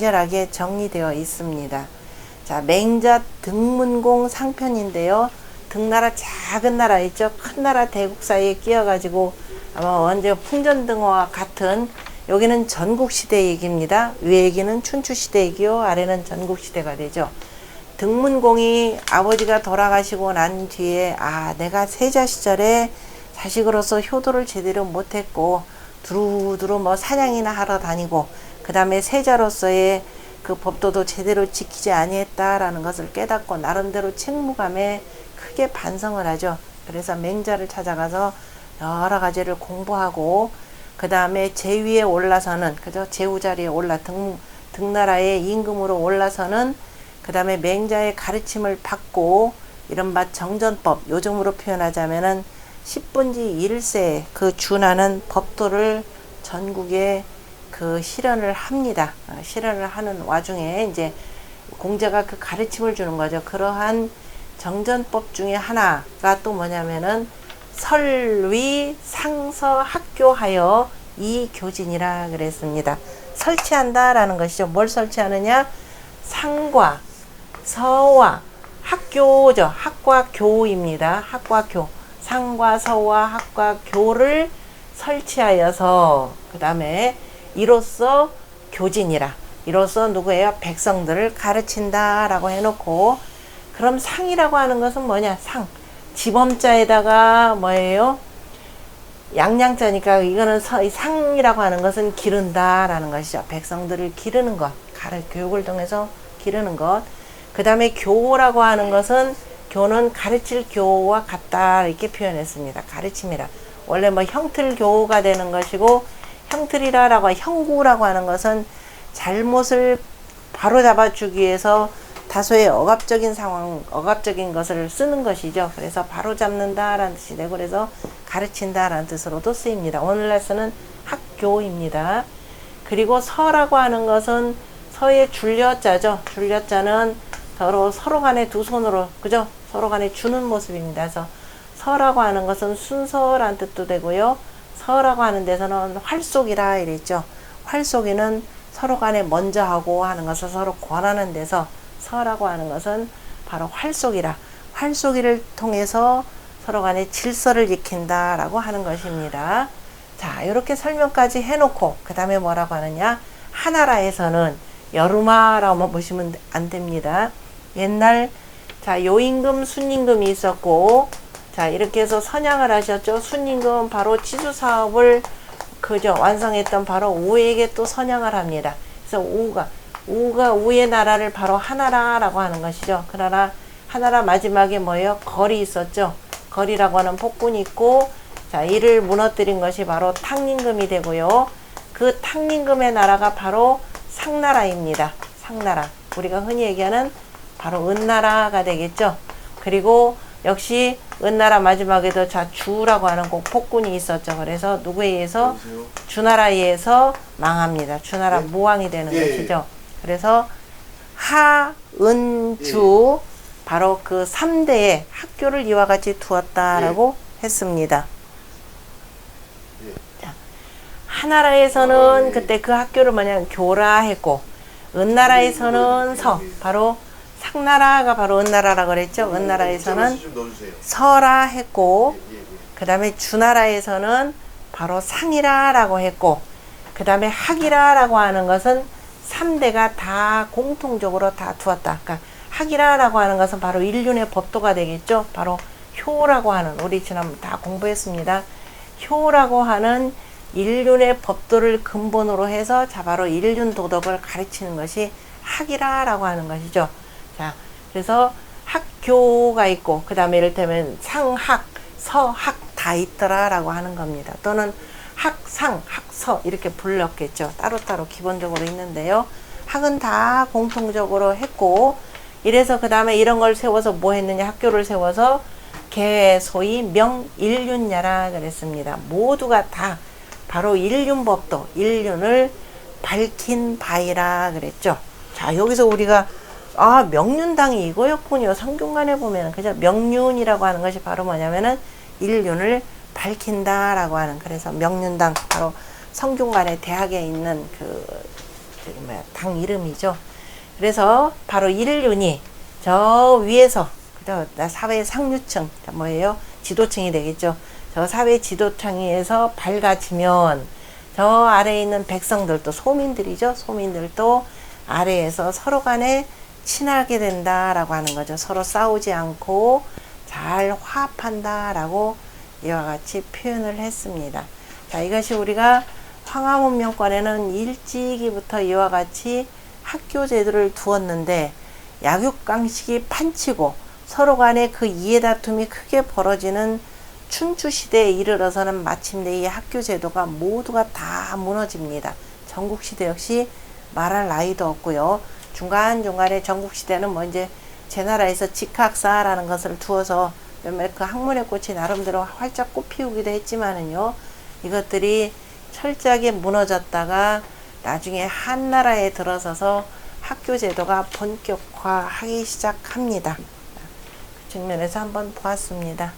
간결하게 정리되어 있습니다. 자, 맹자 등문공 상편인데요. 등나라 작은 나라 있죠. 큰 나라 대국 사이에 끼어가지고 아마 언제 풍전등화와 같은, 여기는 전국시대 얘기입니다. 위에 얘기는 춘추시대 얘기요, 아래는 전국시대가 되죠. 등문공이 아버지가 돌아가시고 난 뒤에 내가 세자 시절에 자식으로서 효도를 제대로 못했고 두루두루 뭐 사냥이나 하러 다니고 그 다음에 세자로서의 그 법도도 제대로 지키지 아니했다라는 것을 깨닫고 나름대로 책무감에 크게 반성을 하죠. 그래서 맹자를 찾아가서 여러 가지를 공부하고 그 다음에 제위에 올라서는, 그죠? 제후 자리에 등나라의 임금으로 올라서는 그 다음에 맹자의 가르침을 받고 이른바 정전법, 요즘으로 표현하자면은 10분지 1세 그 준하는 법도를 전국에 그 실현을 합니다. 실현을 하는 와중에 이제 공자가 그 가르침을 주는 거죠. 그러한 정전법 중에 하나가 또 뭐냐면은 설위 상서 학교하여 이교진이라 그랬습니다. 설치한다라는 것이죠. 뭘 설치하느냐? 상과 서와 학교죠. 학과 교입니다. 학과 교. 상과 서와 학과 교를 설치하여서 그 다음에 이로써 교진이라. 이로써 누구예요? 백성들을 가르친다라고 해놓고, 그럼 상이라고 하는 것은 뭐냐? 상. 지범자에다가 뭐예요? 양양자니까 이거는 상이라고 하는 것은 기른다라는 것이죠. 백성들을 기르는 것. 교육을 통해서 기르는 것. 그 다음에 교라고 하는 것은, 교는 가르칠 교와 같다 이렇게 표현했습니다. 가르침이라. 원래 뭐 형틀교가 되는 것이고, 형틀이라고 형구라고 하는 것은 잘못을 바로잡아 주기 위해서 다소의 억압적인 상황, 억압적인 것을 쓰는 것이죠. 그래서 바로잡는다라는 뜻이 되고, 그래서 가르친다라는 뜻으로도 쓰입니다. 오늘날 쓰는 학교입니다. 그리고 서라고 하는 것은 서의 줄여자죠. 줄여자는 서로 간에 두 손으로, 그죠? 서로 간에 주는 모습입니다. 그래서 서라고 하는 것은 순서란 뜻도 되고요. 서라고 하는 데서는 활쏘기라 이랬죠. 활쏘기는 서로 간에 먼저 하고 하는 것을 서로 권하는 데서 서라고 하는 것은 바로 활쏘기라. 활쏘기를 통해서 서로 간에 질서를 지킨다라고 하는 것입니다. 자, 이렇게 설명까지 해놓고 그 다음에 뭐라고 하느냐? 하나라에서는 여루마라고 보시면 안 됩니다. 옛날 요임금, 순임금이 있었고, 자, 이렇게 해서 선양을 하셨죠. 순임금은 바로 치수사업을 그죠 완성했던 바로 우에게 또 선양을 합니다. 그래서 우의 나라를 바로 하나라라고 하는 것이죠. 그러나 하나라 마지막에 뭐예요? 거리 있었죠. 거리라고 하는 폭군이 있고, 자, 이를 무너뜨린 것이 바로 탕림금이 되고요. 그 탕림금의 나라가 바로 상나라입니다. 상나라. 우리가 흔히 얘기하는 바로 은나라가 되겠죠. 그리고 역시 은나라 마지막에도 주라고 하는 폭군이 있었죠. 그래서 누구에 의해서? 주나라에 의해서 망합니다. 주나라 무왕이 되는 것이죠. 그래서 하은주 바로 그 3대의 학교를 이와 같이 두었다라고 했습니다. 자, 하나라에서는 그때 그 학교를 뭐냐면 교라 했고, 은나라에서는 바로 상나라가 바로 은나라라고 그랬죠. 은나라에서는 서라 했고, 그 다음에 주나라에서는 바로 상이라라고 했고, 그 다음에 학이라라고 하는 것은 3대가 다 공통적으로 다 두었다. 그러니까 학이라라고 하는 것은 바로 인륜의 법도가 되겠죠. 바로 효라고 하는, 우리 지난번 다 공부했습니다. 효라고 하는 인륜의 법도를 근본으로 해서 바로 인륜 도덕을 가르치는 것이 학이라라고 하는 것이죠. 자, 그래서 학교가 있고, 그 다음에 이를테면 상학, 서학 다 있더라라고 하는 겁니다. 또는 학상, 학서 이렇게 불렀겠죠. 따로따로 기본적으로 있는데요. 학은 다 공통적으로 했고, 이래서 그 다음에 이런 걸 세워서 뭐 했느냐? 학교를 세워서 소위 명인륜야라 그랬습니다. 모두가 다 바로 인륜법도, 인륜을 밝힌 바이라 그랬죠. 자, 여기서 우리가 명륜당이 이거였군요. 성균관에 보면 그죠? 명륜이라고 하는 것이 바로 뭐냐면은 인륜을 밝힌다라고 하는, 그래서 명륜당 바로 성균관의 대학에 있는 그 당 이름이죠. 그래서 바로 인륜이 저 위에서 사회 상류층 뭐예요? 지도층이 되겠죠. 저 사회 지도층에서 밝아지면 저 아래에 있는 백성들도 소민들이죠. 소민들도 아래에서 서로 간에 친하게 된다라고 하는 거죠. 서로 싸우지 않고 잘 화합한다라고 이와 같이 표현을 했습니다. 자, 이것이 우리가 황하문명권에는 일찍이부터 이와 같이 학교 제도를 두었는데 약육강식이 판치고 서로 간에 그 이해 다툼이 크게 벌어지는 춘추 시대에 이르러서는 마침내 이 학교 제도가 모두가 다 무너집니다. 전국 시대 역시 말할 나위도 없고요. 중간중간에 전국 시대는 뭐 이제 제 나라에서 직학사라는 것을 두어서 몇몇 그 학문의 꽃이 나름대로 활짝 꽃피우기도 했지만은요. 이것들이 철저하게 무너졌다가 나중에 한나라에 들어서서 학교 제도가 본격화하기 시작합니다. 그 측면에서 한번 보았습니다.